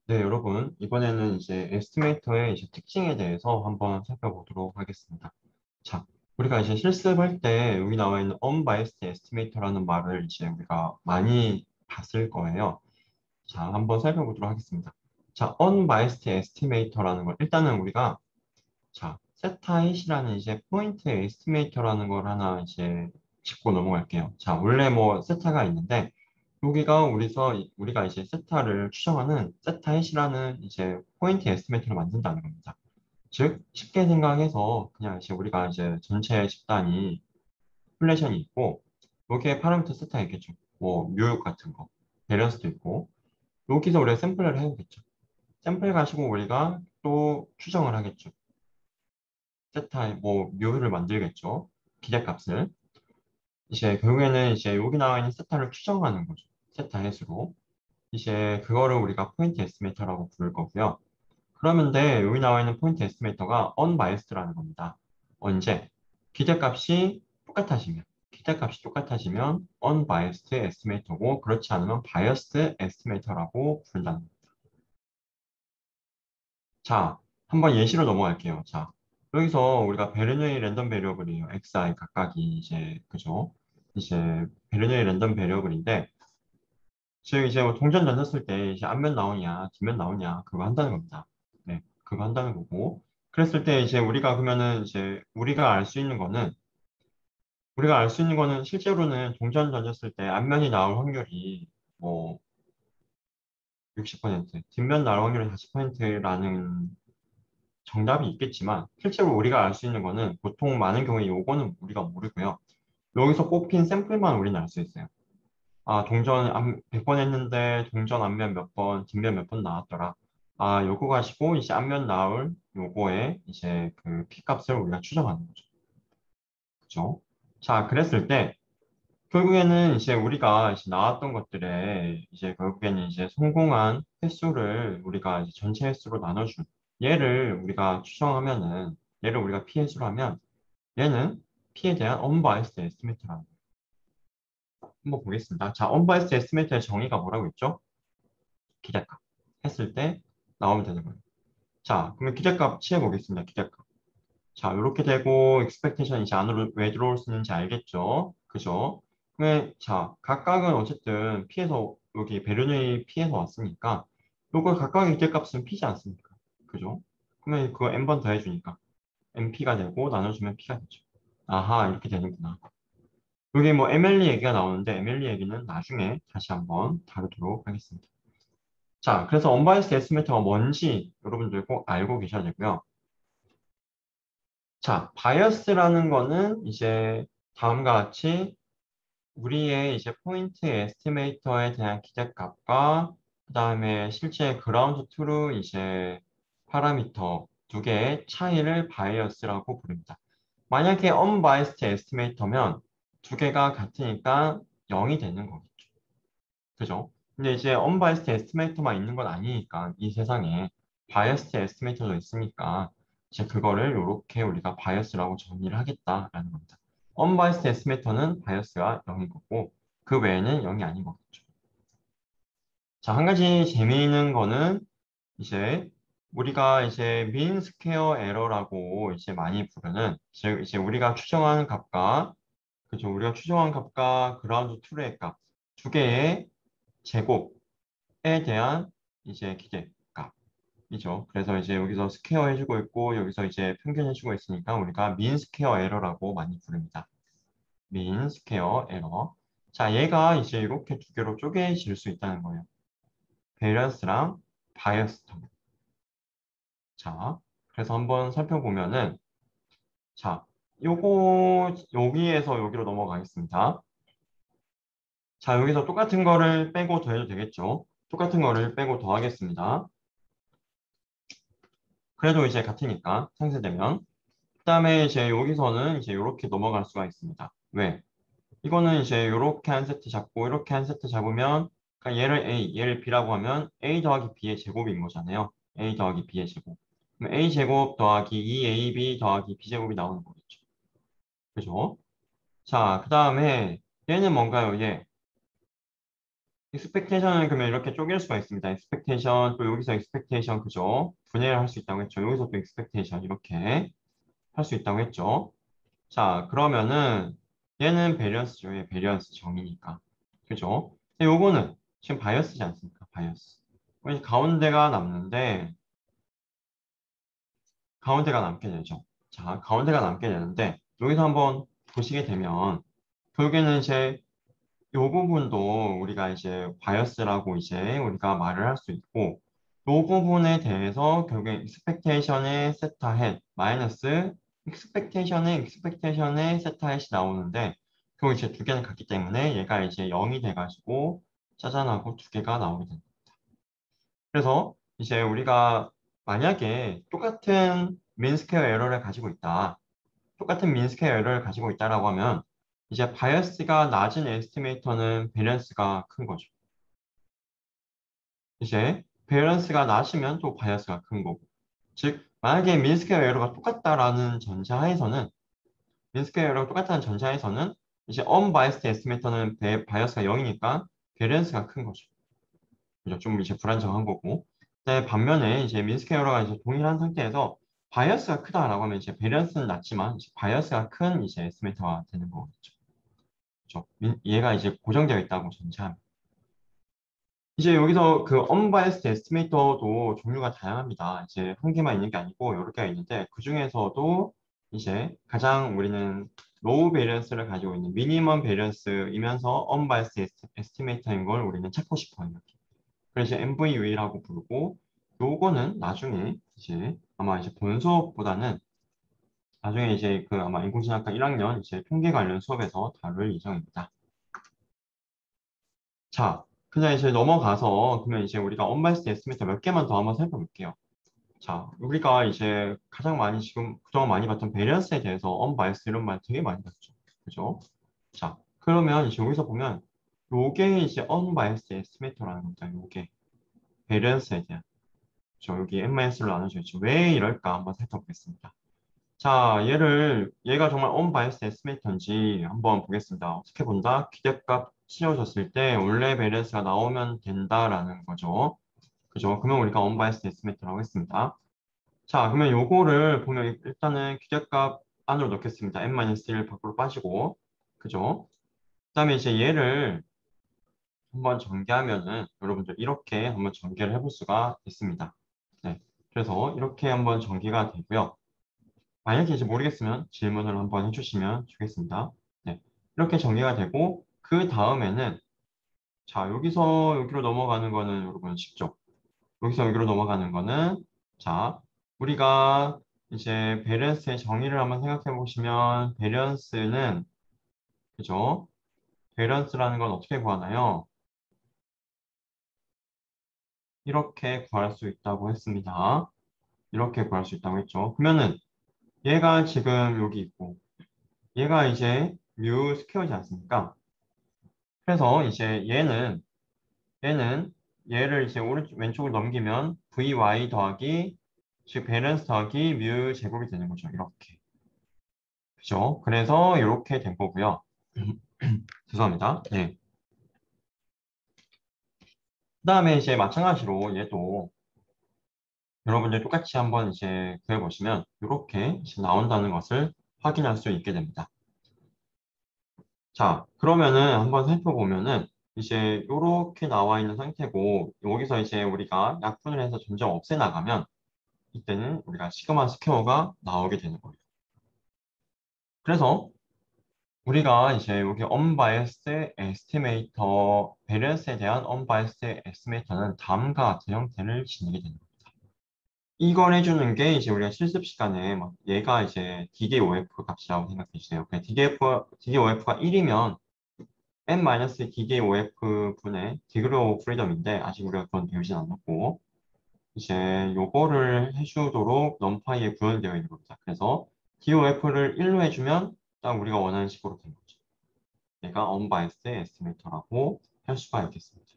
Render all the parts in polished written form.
네, 여러분, 이번에는 이제 에스티메이터의 이제 특징에 대해서 한번 살펴보도록 하겠습니다. 자, 우리가 이제 실습할 때 여기 나와 있는 unbiased estimator라는 말을 이제 우리가 많이 봤을 거예요. 자, 한번 살펴보도록 하겠습니다. 자, unbiased estimator라는 걸 일단은 우리가 자, 세타잇이라는 이제 포인트 에스티메이터라는 걸 하나 이제 짚고 넘어갈게요. 자, 원래 뭐 세타가 있는데 여기가 우리가 이제 세타를 추정하는 세타잇이라는 이제 포인트 에스티메이터를 만든다는 겁니다. 즉, 쉽게 생각해서 그냥 이제 우리가 이제 전체 집단이 플래션이 있고 여기에 파라미터 세타 있겠죠. 뭐 뮤 같은 거, 베리언스도 있고 여기서 우리가 샘플을 해보겠죠. 샘플 가지고 우리가 또 추정을 하겠죠. 세타의 뭐 묘를 만들겠죠. 기대값을. 이제 결국에는 이제 여기 나와 있는 세타를 추정하는 거죠. 세타 해수로. 이제 그거를 우리가 포인트 에스티메이터라고 부를 거고요. 그러면데 여기 나와 있는 포인트 에스티메이터가 unbiased라는 겁니다. 언제? 기대값이 똑같아지면. 기대값이 똑같아지면 unbiased estimator고 그렇지 않으면 biased estimator라고 부른다는 겁니다. 자, 한번 예시로 넘어갈게요. 자, 여기서 우리가 베르누이 랜덤 베리어블이에요. xi 각각이 이제 그죠? 이제 베르누이 랜덤 베리어블인데 즉 이제 뭐 동전 던졌을 때 이제 앞면 나오냐, 뒷면 나오냐 그거 한다는 겁니다. 네, 그거 한다는 거고. 그랬을 때 이제 우리가 그러면은 이제 우리가 알 수 있는 거는 실제로는 동전 던졌을 때 앞면이 나올 확률이 뭐 60%, 뒷면 나올 확률이 40%라는 정답이 있겠지만 실제로 우리가 알 수 있는 거는 보통 많은 경우에 요거는 우리가 모르고요. 여기서 뽑힌 샘플만 우리는 알 수 있어요. 아, 동전 100번 했는데 동전 앞면 몇 번, 뒷면 몇 번 나왔더라. 아, 요거 가지고 이제 앞면 나올 요거의 이제 그 P값을 우리가 추정하는 거죠. 그죠? 자, 그랬을 때 결국에는 이제 우리가 이제 나왔던 것들에 이제 결국에는 이제 성공한 횟수를 우리가 이제 전체 횟수로 나눠준 얘를 우리가 추정하면은 얘를 우리가 P 횟수로 하면 얘는 P에 대한 unbiased estimate라는 거예요. 한번 보겠습니다. 자, unbiased estimate의 정의가 뭐라고 했죠? 기대값 했을 때 나오면 되는 거예요. 자, 그러면 기대값 취해보겠습니다. 기대값. 자, 이렇게 되고 expectation 이제 안으로 왜 들어올 수 있는지 알겠죠? 그죠? 그러면 자, 각각은 어쨌든 P에서 여기 베르누이 P에서 왔으니까 요걸 각각의 기대값은 P지 않습니까? 그죠? 그러면 그거 n번 더해주니까 np가 되고 나눠주면 P가 되죠. 아하, 이렇게 되는구나. 여기 뭐 MLE 얘기가 나오는데 MLE 얘기는 나중에 다시 한번 다루도록 하겠습니다. 자, 그래서 언바이스드 에스티메이터가 뭔지 여러분들 꼭 알고 계셔야 되고요. 자, 바이어스라는 거는 이제 다음과 같이 우리의 이제 포인트 에스티메이터에 대한 기대값과 그 다음에 실제 그라운드 트루 이제 파라미터 두 개의 차이를 바이어스라고 부릅니다. 만약에 언바이스드 에스티메이터면 두 개가 같으니까 0이 되는 거겠죠. 그죠? 근데 이제 언바이스드 에스티메이터만 있는 건 아니니까 이 세상에 바이어스드 에스티메이터도 있으니까 이제 그거를 이렇게 우리가 바이어스라고 정의를 하겠다라는 겁니다. 언바이스드 에스티메이터는 바이어스가 0인 거고 그 외에는 0이 아닌 거겠죠. 자, 한 가지 재미있는 거는 이제 우리가 이제 민 스퀘어 에러라고 이제 많이 부르는 즉 이제 우리가 추정하는 값과 그죠? 우리가 추정한 값과 그라운드 트루의 값 두 개의 제곱에 대한 이제 기대값이죠. 그래서 이제 여기서 스퀘어 해주고 있고 여기서 이제 평균 해주고 있으니까 우리가 민 스퀘어 에러라고 많이 부릅니다. 민 스퀘어 에러. 자, 얘가 이제 이렇게 두 개로 쪼개질 수 있다는 거예요. 베리언스랑 바이어스 텀. 자, 그래서 한번 살펴보면은 자, 요거 여기에서 여기로 넘어가겠습니다. 자, 여기서 똑같은 거를 빼고 더해도 되겠죠? 똑같은 거를 빼고 더하겠습니다. 그래도 이제 같으니까 상쇄되면 그 다음에 이제 여기서는 이제 이렇게 넘어갈 수가 있습니다. 왜? 이거는 이제 이렇게 한 세트 잡고 이렇게 한 세트 잡으면 그러니까 얘를 A, 얘를 B라고 하면 A 더하기 B의 제곱인 거잖아요. A 더하기 B의 제곱. 그럼 A 제곱 더하기 2AB 더하기 B 제곱이 나오는 거겠죠. 그죠? 자, 그 다음에 얘는 뭔가요? 얘. 익스펙테이션은 그러면 이렇게 쪼갤 수가 있습니다. 익스펙테이션 또 여기서 익스펙테이션 그죠? 분해를 할 수 있다고 했죠. 여기서 또 익스펙테이션 이렇게 할 수 있다고 했죠. 자, 그러면은 얘는 베리언스죠. 얘 베리언스 정의니까. 그죠? 근데 요거는 지금 바이어스지 않습니까? 바이어스. 그럼 가운데가 남는데 가운데가 남게 되죠. 자, 가운데가 남게 되는데 여기서 한번 보시게 되면 결국에는 이제 요 부분도 우리가 이제 바이어스라고 이제 우리가 말을 할 수 있고 요 부분에 대해서 결국에 익스펙테이션의 세타 헷 마이너스 익스펙테이션의 세타 헷이 나오는데 결국 이제 두 개는 같기 때문에 얘가 이제 0이 돼가지고 짜잔하고 두 개가 나오게 됩니다. 그래서 이제 우리가 만약에 똑같은 민스퀘어 에러를 가지고 있다. 똑같은 민스퀘어 에러를 가지고 있다라고 하면 이제 바이어스가 낮은 에스티메이터는 베리언스가 큰 거죠. 이제 베리언스가 낮으면 또 바이어스가 큰 거고. 즉 만약에 민스퀘어 에러가 똑같다라는 전제하에서는 민스퀘어 에러가 똑같다는 전제하에서는 이제 언바이어스드 에스티메이터는 바이어스가 0이니까 베리언스가 큰 거죠. 그죠? 좀 이제 불안정한 거고. 근데 반면에 이제 민스퀘어가 이제 동일한 상태에서 바이어스가 크다라고 하면 이제 베리언스는 낮지만 이제 바이어스가 큰 이제 에스티메이터가 되는 거겠죠. 그죠? 얘가 이제 고정되어 있다고 전제하면. 이제 여기서 그 unbiased estimator도 종류가 다양합니다. 이제 한 개만 있는 게 아니고 여러 개가 있는데 그 중에서도 이제 가장 우리는 low variance를 가지고 있는 minimum variance이면서 unbiased estimator인 걸 우리는 찾고 싶어요. 이렇게. 그래서 이제 MVU라고 부르고 요거는 나중에 이제 아마 이제 본 수업보다는 나중에 이제 그 아마 인공지능학과 1학년 이제 통계 관련 수업에서 다룰 예정입니다. 자, 그냥 이제 넘어가서 그러면 이제 우리가 언바이스드 에스티메이터 몇 개만 더 한번 살펴볼게요. 자, 우리가 이제 가장 많이 지금 그동안 많이 봤던 베리언스에 대해서 언바이스드 이런 말 되게 많이 봤죠. 그죠? 자, 그러면 이제 여기서 보면 요게 이제 언바이스드 에스티메이터라는 겁니다. 요게 베리언스에 대한. 저 여기 M-로 나눠져 있죠. 왜 이럴까 한번 살펴보겠습니다. 자, 얘가 정말 언바이스드 에스티메이터인지 한번 보겠습니다. 어떻게 본다? 기대값 씌워졌을 때 원래 밸런스가 나오면 된다라는 거죠. 그죠? 그러면 우리가 언바이스드 에스티메이터라고 했습니다. 자, 그러면 요거를 보면 일단은 기대값 안으로 넣겠습니다. n-1 밖으로 빠지고. 그죠? 그 다음에 이제 얘를 한번 전개하면은 여러분들 이렇게 한번 전개를 해볼 수가 있습니다. 네. 그래서 이렇게 한번 전개가 되고요. 만약에 이제 모르겠으면 질문을 한번 해주시면 좋겠습니다. 네. 이렇게 정리가 되고, 그 다음에는, 자, 여기서 여기로 넘어가는 거는 여러분 쉽죠? 여기서 여기로 넘어가는 거는, 자, 우리가 이제 밸런스의 정의를 한번 생각해 보시면, 밸런스는, 그죠? 밸런스라는 건 어떻게 구하나요? 이렇게 구할 수 있다고 했습니다. 이렇게 구할 수 있다고 했죠. 그러면은, 얘가 지금 여기 있고, 얘가 이제 뮤 스퀘어지 않습니까? 그래서 이제 얘는 얘를 이제 오른쪽 왼쪽으로 넘기면 vy 더하기 즉 밸런스 더하기 뮤 제곱이 되는 거죠. 이렇게. 그죠? 그래서 이렇게 된 거고요. 죄송합니다. 예. 그다음에 이제 마찬가지로 얘도 여러분들 똑같이 한번 이제 구해 보시면 이렇게 나온다는 것을 확인할 수 있게 됩니다. 자, 그러면은 한번 살펴보면은 이제 이렇게 나와 있는 상태고 여기서 이제 우리가 약분을 해서 점점 없애 나가면 이때는 우리가 시그마 스퀘어가 나오게 되는 거예요. 그래서 우리가 이제 여기 unbiased estimator, 밸런스에 대한 unbiased estimator는 다음과 같은 형태를 지니게 되는 겁니다. 이걸 해주는 게 이제 우리가 실습 시간에 막 얘가 이제 DDOF 값이라고 생각해 주세요. DDOF가 1이면 n-DDOF 분의 디그리 오브 프리덤인데 아직 우리가 그건 배우진 않았고 이제 요거를 해주도록 num파이에 구현되어 있는 겁니다. 그래서 DOF를 1로 해주면 딱 우리가 원하는 식으로 된 거죠. 얘가 unbiased estimator라고 할 수가 있겠습니다.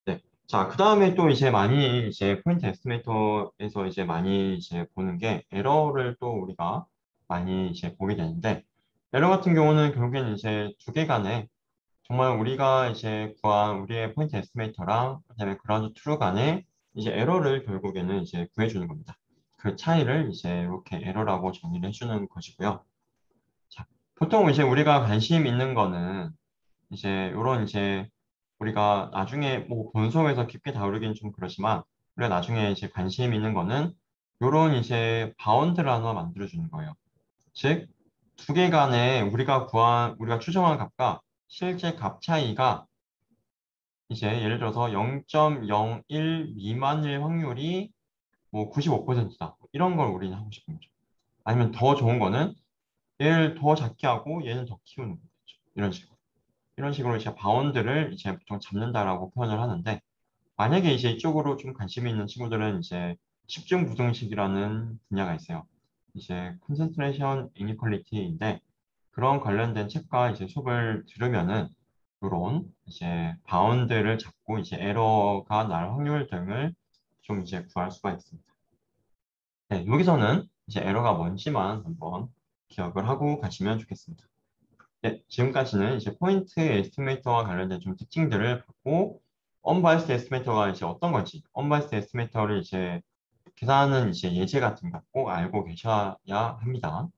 네. 자, 그 다음에 또 이제 많이 이제 포인트 에스티메이터에서 이제 많이 이제 보는 게 에러를 또 우리가 많이 이제 보게 되는데 에러 같은 경우는 결국에는 이제 두 개 간의 정말 우리가 이제 구한 우리의 포인트 에스티메이터랑 그다음에 그라운드 트루 간의 이제 에러를 결국에는 이제 구해주는 겁니다. 그 차이를 이제 이렇게 에러라고 정의를 해주는 것이고요. 자, 보통 이제 우리가 관심 있는 거는 이제 이런 이제 우리가 나중에 뭐 본성에서 깊게 다루긴 좀 그렇지만 우리가 나중에 이제 관심 있는 거는 이런 이제 바운드를 하나 만들어주는 거예요. 즉, 두 개 간에 우리가 추정한 값과 실제 값 차이가 이제 예를 들어서 0.01 미만일 확률이 뭐 95%다. 이런 걸 우리는 하고 싶은 거죠. 아니면 더 좋은 거는 얘를 더 작게 하고 얘는 더 키우는 거죠. 이런 식으로. 이런 식으로 이제 바운드를 이제 보통 잡는다라고 표현을 하는데 만약에 이제 이쪽으로 좀 관심이 있는 친구들은 이제 집중부등식이라는 분야가 있어요. 이제 concentration inequality인데 그런 관련된 책과 이제 수업을 들으면은 이런 이제 바운드를 잡고 이제 에러가 날 확률 등을 좀 이제 구할 수가 있습니다. 네, 여기서는 이제 에러가 뭔지만 한번 기억을 하고 가시면 좋겠습니다. 네, 지금까지는 이제 포인트 에스티메이터와 관련된 좀 특징들을 봤고, 언바이스드 에스티메이터가 이제 어떤 건지, 언바이스드 에스티메이터를 이제 계산하는 이제 예제 같은 거 꼭 알고 계셔야 합니다.